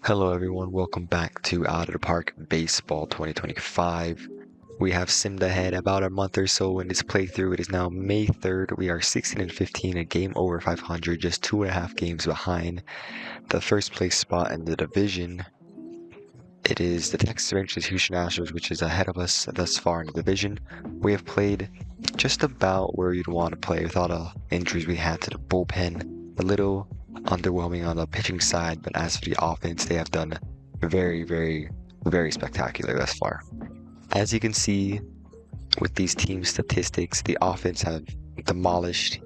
Hello everyone, welcome back to Out of the Park Baseball 2025. We have simmed ahead about a month or so in this playthrough. It is now May 3rd. We are 16 and 15, a game over 500, just 2.5 games behind the first place spot in the division. It is the Texas Rangers Houston Astros, which is ahead of us thus far in the division. We have played just about where you'd want to play with all the injuries we had to the bullpen. A little underwhelming on the pitching side, but as for the offense, they have done very spectacular thus far. As you can see with these team statistics, the offense have demolished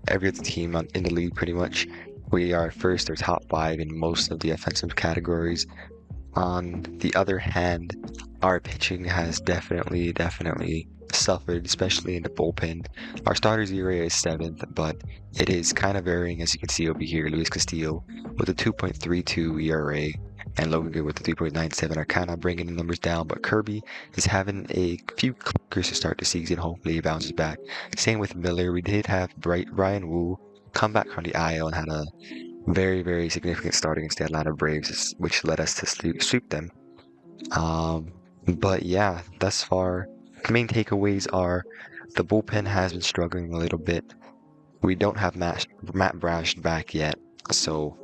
every other team in the league pretty much. We are first or top 5 in most of the offensive categories. On the other hand, our pitching has definitely suffered, especially in the bullpen. Our starters ERA is 7th, but it is kind of varying, as you can see over here. Luis Castillo with a 2.32 ERA and Logan Good with a 3.97 are kind of bringing the numbers down, but Kirby is having a few clickers to start the season. Hopefully he bounces back. Same with Miller. We did have Ryan Wu come back from the IL and had a very significant start against the Atlanta Braves, which led us to sweep them. But yeah, thus far, the main takeaways are the bullpen has been struggling a little bit. We don't have Matt Brash back yet, so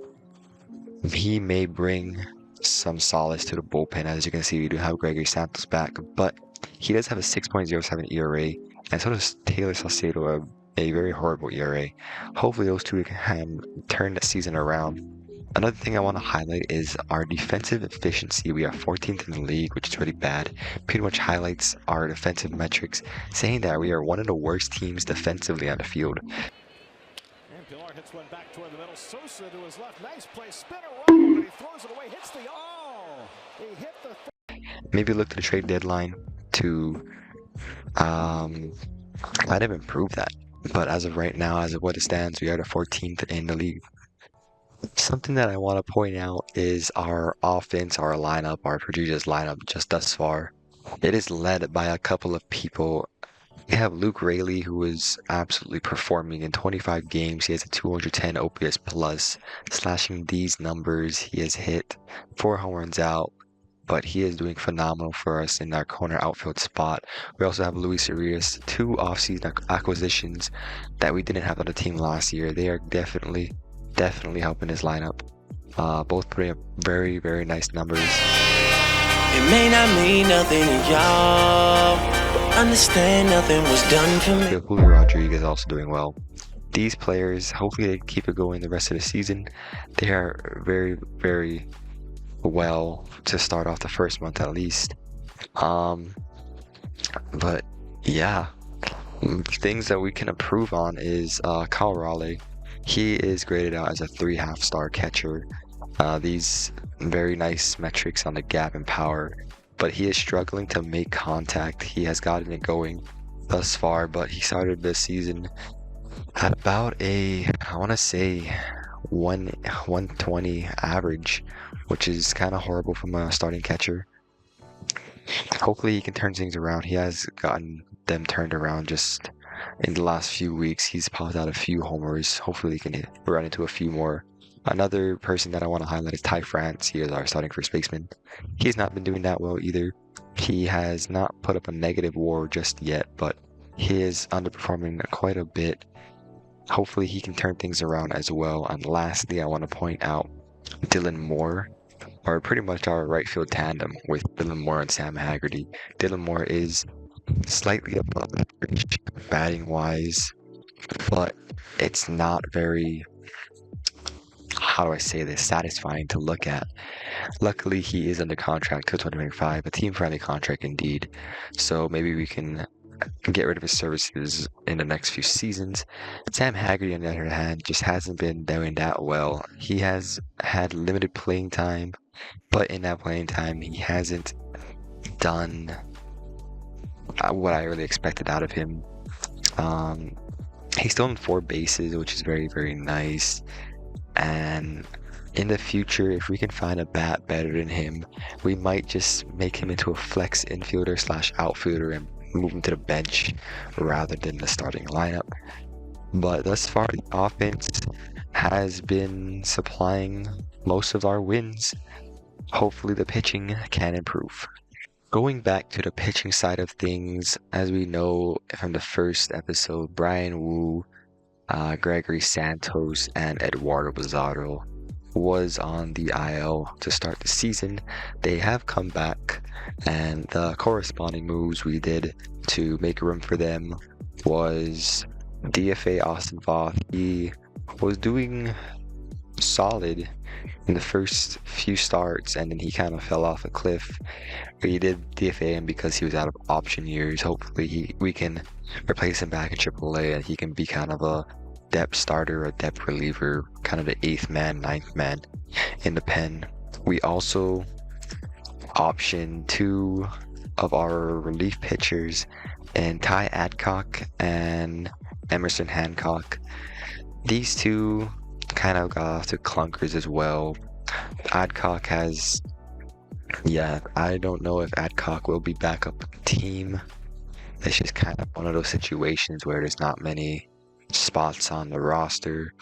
he may bring some solace to the bullpen. As you can see, we do have Gregory Santos back, but he does have a 6.07 ERA, and so does Taylor Saucedo, a very horrible ERA. Hopefully those two can turn the season around. Another thing I want to highlight is our defensive efficiency. We are 14th in the league, which is really bad. Pretty much highlights our defensive metrics, saying that we are one of the worst teams defensively on the field. And Pilar hits one back toward the middle. Sosa to his left. Nice play. Spinner right, but he throws it away. Hits the He hit the Maybe look to the trade deadline to kind of improve that. But as of right now, as of what it stands, we are the 14th in the league. Something that I want to point out is our offense, our lineup, our producers lineup just thus far. It is led by a couple of people. We have Luke Raley, who is absolutely performing in 25 games. He has a 210 OPS plus, slashing these numbers. He has hit 4 home runs out, but he is doing phenomenal for us in our corner outfield spot. We also have Luis Arias, 2 offseason acquisitions that we didn't have on the team last year. They are definitely helping his lineup. Both putting up very nice numbers. It may not mean nothing to y'all, but understand nothing was done for me. Julio Rodriguez also doing well. These players, hopefully they keep it going the rest of the season. They are very well to start off the first month at least. But yeah, things that we can improve on is Kyle Raleigh. He is graded out as a 3.5-star catcher. These very nice metrics on the gap and power, but he is struggling to make contact. He has gotten it going thus far, but he started the season at about I want to say 120 average, which is kind of horrible from a starting catcher. Hopefully he can turn things around. He has gotten them turned around just in the last few weeks. He's popped out a few homers. Hopefully he can run into a few more. Another person that I want to highlight is Ty France. He is our starting first baseman. He's not been doing that well either. He has not put up a negative WAR just yet, but he is underperforming quite a bit. Hopefully he can turn things around as well. And lastly, I want to point out Dylan Moore, or pretty much our right field tandem with Dylan Moore and Sam Haggerty. Dylan Moore is slightly above average batting wise, but it's not very, how do I say this, satisfying to look at. Luckily, he is under contract till 2025, a team-friendly contract indeed. So maybe we can get rid of his services in the next few seasons. Sam Haggerty, on the other hand, just hasn't been doing that well. He has had limited playing time, but in that playing time, he hasn't done what I really expected out of him. He's stolen 4 bases, which is very nice. And in the future, if we can find a bat better than him, we might just make him into a flex infielder / outfielder and move him to the bench rather than the starting lineup. But thus far, the offense has been supplying most of our wins. hopefully the pitching can improve. Going back to the pitching side of things, as we know from the first episode, Brian Wu, Gregory Santos, and Eduardo Bazardo was on the IL to start the season. They have come back, and the corresponding moves we did to make room for them was DFA Austin Voth. He was doing solid in the first few starts, and then he kind of fell off a cliff. We did DFA him because he was out of option years. Hopefully we can replace him back in AAA, and he can be kind of a depth starter, a depth reliever, kind of the 8th man, 9th man in the pen. We also optioned 2 of our relief pitchers, and Ty Adcock and Emerson Hancock. These 2 kind of got off to clunkers as well. Adcock has, I don't know if Adcock will be back up with the team. It's just kind of one of those situations where there's not many spots on the roster.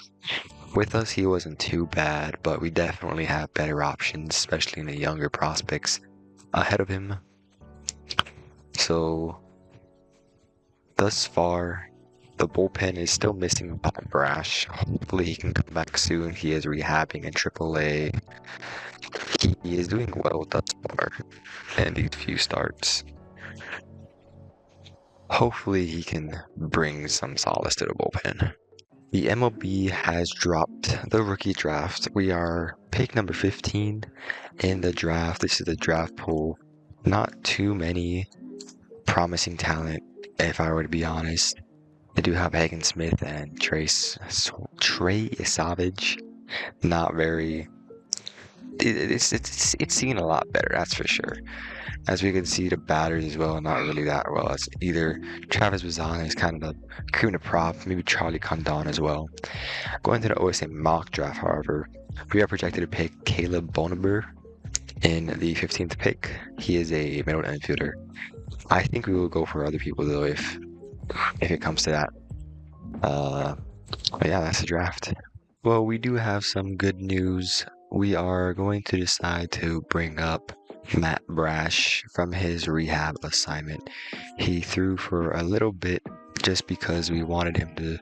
With us, he wasn't too bad, but we definitely have better options, especially in the younger prospects ahead of him. So, thus far, the bullpen is still missing Bob Brash. Hopefully he can come back soon. He is rehabbing in AAA. He is doing well thus far in these few starts. Hopefully he can bring some solace to the bullpen. The MLB has dropped the rookie draft. We are pick number 15 in the draft. This is the draft pool. Not too many promising talent, if I were to be honest. I do have Hagen Smith and Trey Savage. Not very. It's seen a lot better, that's for sure. As we can see, the batters as well, not really that well. It's either Travis Bazan is kind of the cream of the prop, maybe Charlie Condon as well. Going to the OSA mock draft, however, we are projected to pick Caleb Bonaber in the 15th pick. He is a middle infielder. I think we will go for other people though if it comes to that. But yeah, that's the draft. Well, we do have some good news. We are going to decide to bring up Matt Brash from his rehab assignment. He threw for a little bit just because we wanted him to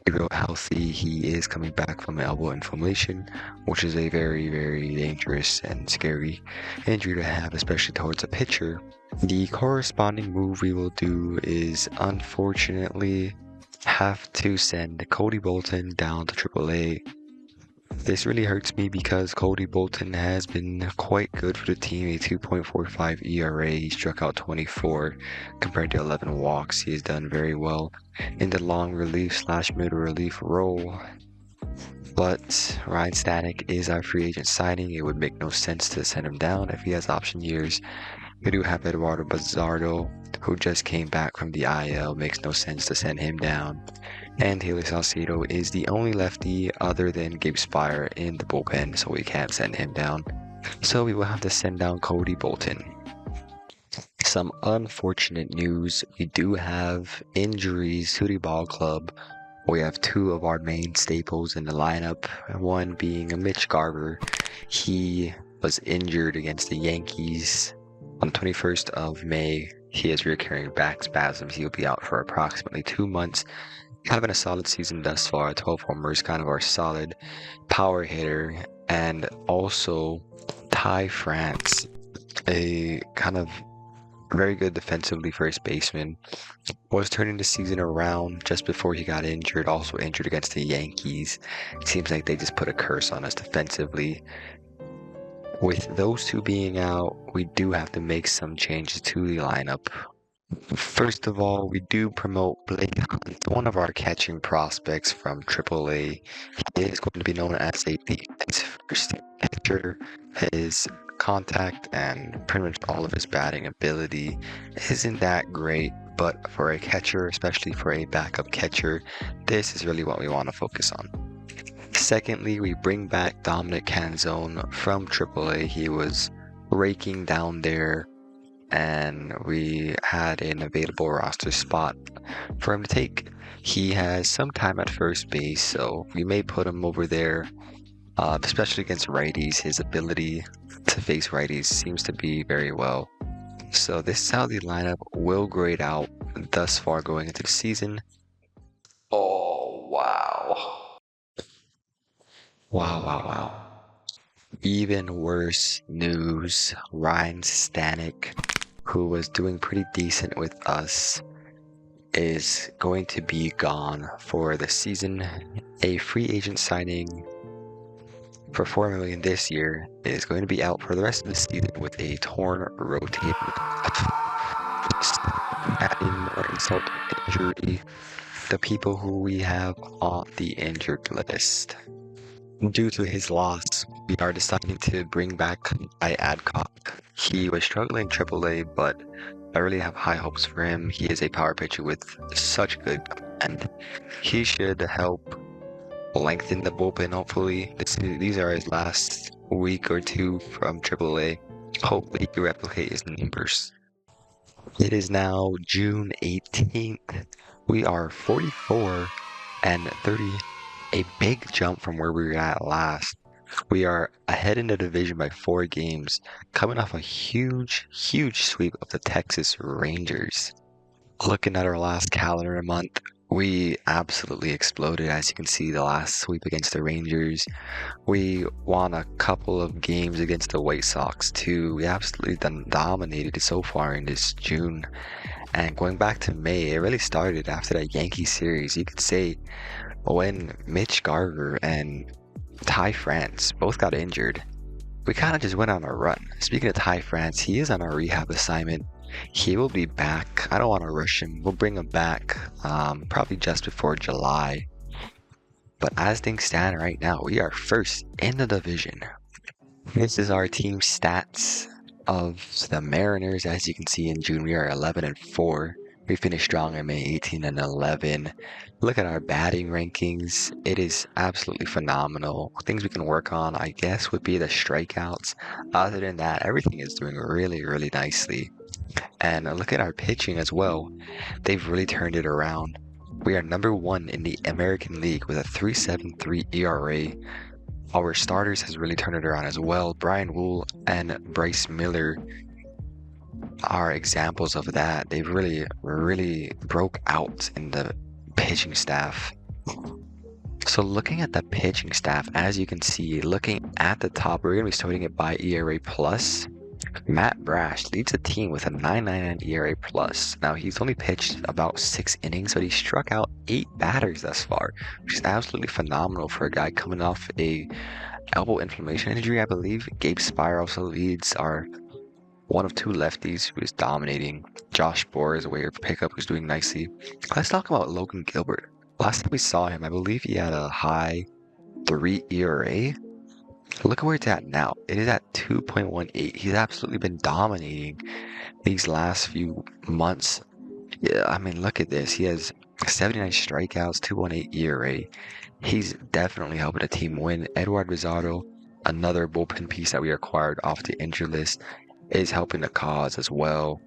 be real healthy. He is coming back from elbow inflammation, which is a very, very dangerous and scary injury to have, especially towards a pitcher. The corresponding move we will do is unfortunately have to send Cody Bolton down to AAA. This really hurts me because Cody Bolton has been quite good for the team, a 2.45 ERA. He struck out 24 compared to 11 walks. He has done very well in the long relief / middle relief role. But Ryan Stanek is our free agent signing. It would make no sense to send him down if he has option years. We do have Eduardo Bazardo, who just came back from the IL. Makes no sense to send him down. And Taylor Salcedo is the only lefty other than Gabe Spire in the bullpen, so we can't send him down. So we will have to send down Cody Bolton. Some unfortunate news. We do have injuries to the ball club. We have 2 of our main staples in the lineup, one being Mitch Garver. He was injured against the Yankees on the 21st of May. He has recurring back spasms. He'll be out for approximately 2 months. Having a solid season thus far. 12 homers, kind of our solid power hitter. And also Ty France, a kind of very good defensively first baseman, was turning the season around just before he got injured. Also injured against the Yankees. It seems like they just put a curse on us defensively. With those 2 being out, we do have to make some changes to the lineup. First of all, we do promote Blake Hunt, one of our catching prospects from AAA. He is going to be known as a defensive first catcher. His contact and pretty much all of his batting ability isn't that great, but for a catcher, especially for a backup catcher, this is really what we want to focus on. Secondly, we bring back Dominic Canzone from AAA. He was raking down there, and we had an available roster spot for him to take. He has some time at first base, so we may put him over there, especially against righties. His ability to face righties seems to be very well. So this is how the lineup will grade out thus far going into the season. Oh, wow. Wow. Even worse news, Ryan Stanek, who was doing pretty decent with us, is going to be gone for the season. A free agent signing for $4 million this year is going to be out for the rest of the season with a torn rotator cuff. Just adding more insult to injury. The people who we have on the injured list. Due to his loss, we are deciding to bring back Adcock. He was struggling in AAA, but I really have high hopes for him. He is a power pitcher with such good command. He should help lengthen the bullpen, hopefully. These are his last week or two from AAA. Hopefully he can replicate his numbers. It is now June 18th. We are 44 and 30. A big jump from where we were at last. We are ahead in the division by 4 games, coming off a huge sweep of the Texas Rangers. Looking at our last calendar month, we absolutely exploded. As you can see, the last sweep against the Rangers. We won a couple of games against the White Sox too. We absolutely dominated so far in this June. And going back to May, it really started after that Yankee series. You could say when Mitch Garver and Ty France both got injured, we kind of just went on a run. Speaking of Ty France, he is on a rehab assignment. He will be back. I don't want to rush him. We'll bring him back probably just before July. But as things stand right now, we are first in the division. This is our team stats of the Mariners. As you can see, in June we are 11 and 4. We finished strong in May, 18 and 11. Look at our batting rankings. It is absolutely phenomenal. Things we can work on, I guess, would be the strikeouts. Other than that, everything is doing really nicely. And look at our pitching as well. They've really turned it around. We are number 1 in the American League with a 3.73 ERA. Our starters has really turned it around as well. Brian Wool and Bryce Miller are examples of that. They've really broke out in the pitching staff. So looking at the pitching staff, as you can see, looking at the top, we're going to be sorting it by ERA plus. Matt Brash leads the team with a 9.99 ERA plus. Now he's only pitched about 6 innings, but he struck out 8 batters thus far, which is absolutely phenomenal for a guy coming off a elbow inflammation injury, I believe. Gabe Spire also leads our one of 2 lefties who is dominating. Josh Bohr is a waiver pickup who's doing nicely. Let's talk about Logan Gilbert. Last time we saw him, I believe he had a high 3 ERA. Look at where it's at now. It is at 2.18. He's absolutely been dominating these last few months. Yeah, I mean, look at this. He has 79 strikeouts, 2.18 ERA. He's definitely helping the team win. Edward Rosado, another bullpen piece that we acquired off the injury list, is helping the cause as well.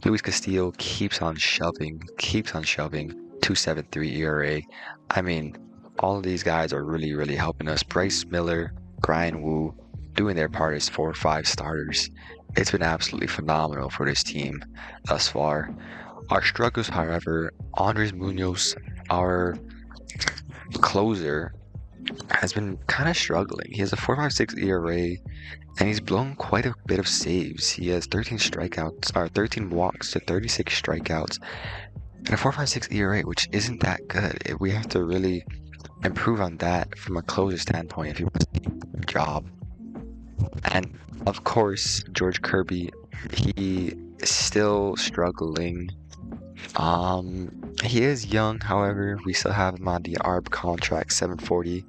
Luis Castillo keeps on shoving, 2.73 ERA. I mean, all of these guys are really helping us. Bryce Miller, Brian Wu, doing their part as 4 or 5 starters. It's been absolutely phenomenal for this team thus far. Our struggles, however, Andres Munoz, our closer, has been kind of struggling. He has a 4.56 ERA, and he's blown quite a bit of saves. He has 13 strikeouts, or 13 walks to 36 strikeouts, and a 4.56 ERA, which isn't that good. We have to really improve on that from a closer standpoint if he wants to keep the job. And of course, George Kirby, he is still struggling. He is young, however, we still have him on the ARB contract, $740K.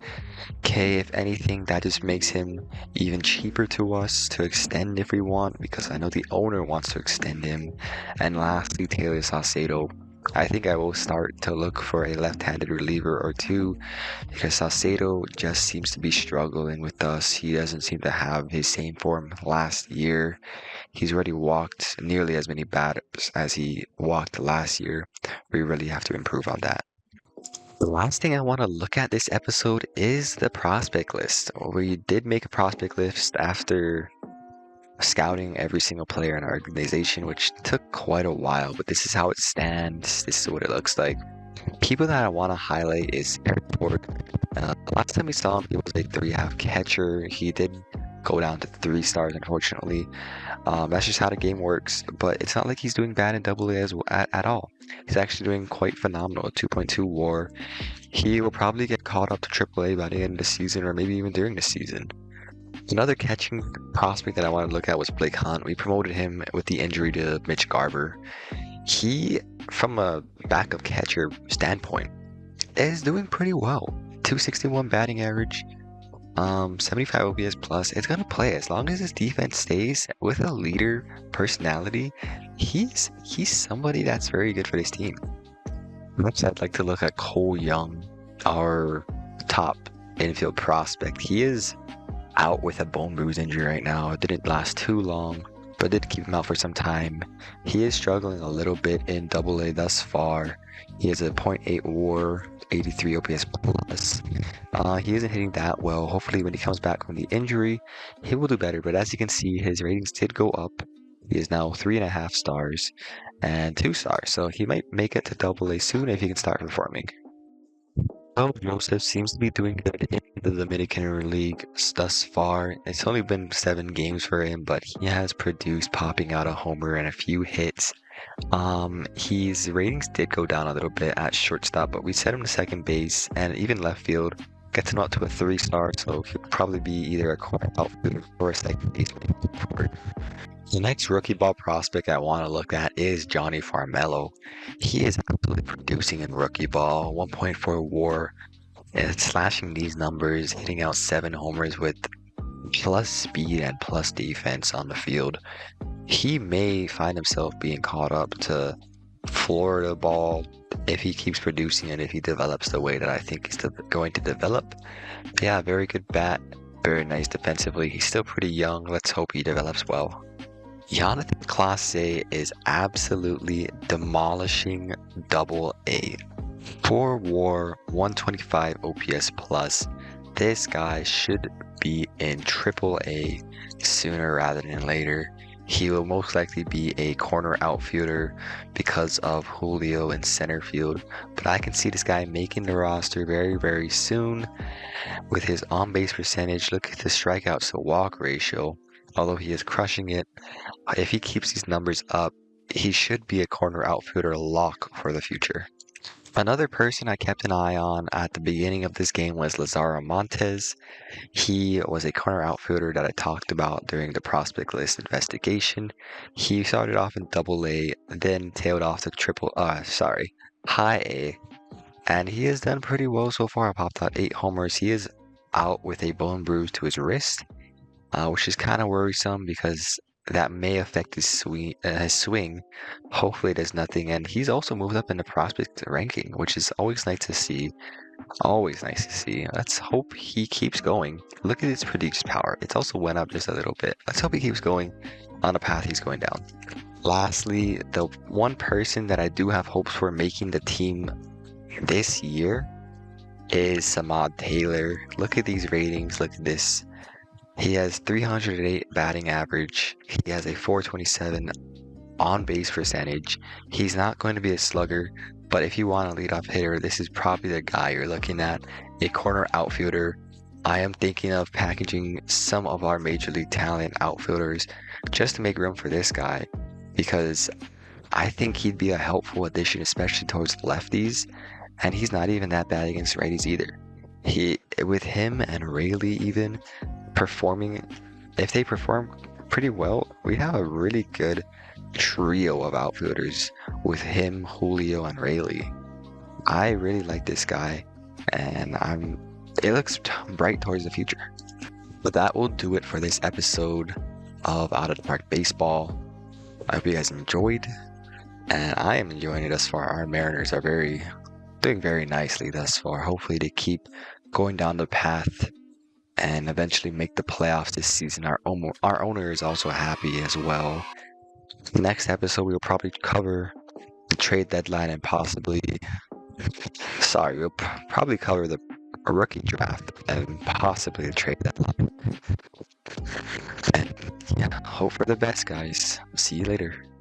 If anything, that just makes him even cheaper to us to extend if we want, because I know the owner wants to extend him. And lastly, Taylor Saucedo. I think I will start to look for a left-handed reliever or 2, because Saucedo just seems to be struggling with us. He doesn't seem to have his same form last year. He's already walked nearly as many batters as he walked last year. We really have to improve on that. The last thing I want to look at this episode is the prospect list. We did make a prospect list after scouting every single player in our organization, which took quite a while, but this is how it stands. This is what it looks like. People that I want to highlight is Eric Ford. The last time we saw him, he was a 3.5 catcher. He did go down to 3 stars, unfortunately. That's just how the game works, but it's not like he's doing bad in AA at all. He's actually doing quite phenomenal, 2.2 WAR. He will probably get caught up to AAA by the end of the season, or maybe even during the season. Another catching prospect that I wanted to look at was Blake Hunt. We promoted him with the injury to Mitch Garver. He, from a backup catcher standpoint, is doing pretty well. 261 batting average, 75 OPS plus. It's gonna play as long as his defense stays with a leader personality. He's somebody that's very good for this team. Next, I'd like to look at Cole Young, our top infield prospect. He is out with a bone bruise injury right now. It didn't last too long, but did keep him out for some time. He is struggling a little bit in AA thus far. He has a .8 WAR, 83 OPS plus. He isn't hitting that well. Hopefully when he comes back from the injury, he will do better. But as you can see, his ratings did go up. He is now 3.5 stars and 2 stars. So he might make it to AA soon if he can start performing. Well, Joseph seems to be doing good in the Dominican League thus far. It's only been 7 games for him, but he has produced popping out a homer and a few hits. His ratings did go down a little bit at shortstop, but we set him to second base and even left field. Gets him up to a 3 star, so he'll probably be either a corner outfielder or a second baseman. The next rookie ball prospect I want to look at is Johnny Farmello. He is absolutely producing in rookie ball, 1.4 WAR, and slashing these numbers, hitting out 7 homers with plus speed and plus defense on the field. He may find himself being caught up to Florida ball if he keeps producing and if he develops the way that I think he's going to develop. But yeah, very good bat, very nice defensively. He's still pretty young. Let's hope he develops well. Jonathan Clase is absolutely demolishing AA. 4 WAR, 125 OPS plus. This guy should be in AAA sooner rather than later. He will most likely be a corner outfielder because of Julio in center field, but I can see this guy making the roster very, very soon with his on-base percentage. Look at the strikeouts to walk ratio. Although he is crushing it, if he keeps these numbers up, he should be a corner outfielder lock for the future. Another person I kept an eye on at the beginning of this game was Lazaro Montes. He was a corner outfielder that I talked about during the prospect list investigation. He started off in AA, then tailed off to high A, and he has done pretty well so far. I popped out 8 homers. He is out with a bone bruise to his wrist, which is kind of worrisome because that may affect his swing. Hopefully it does nothing, and he's also moved up in the prospect ranking, which is always nice to see. Always nice to see. Let's hope he keeps going. Look at his produced power. It's also went up just a little bit. Let's hope he keeps going on the path he's going down. Lastly, the one person that I do have hopes for making the team this year is Samad Taylor. Look at these ratings. Look at this. He has 308 batting average. He has a 427 on-base percentage. He's not going to be a slugger, but if you want a leadoff hitter, this is probably the guy you're looking at. A corner outfielder. I am thinking of packaging some of our major league talent outfielders just to make room for this guy, because I think he'd be a helpful addition, especially towards lefties, and he's not even that bad against righties either. With him and Rayleigh even performing, if they perform pretty well, we have a really good trio of outfielders with him, Julio, and Rayleigh. I really like this guy, and it looks bright towards the future. But that will do it for this episode of Out of the Park Baseball. I hope you guys enjoyed, and I am enjoying it thus far. Our Mariners are doing very nicely thus far. Hopefully they keep going down the path and eventually make the playoffs this season. Our owner is also happy as well. Next episode, we'll probably cover the trade deadline and we'll probably cover the rookie draft and possibly the trade deadline. And yeah, hope for the best, guys. See you later.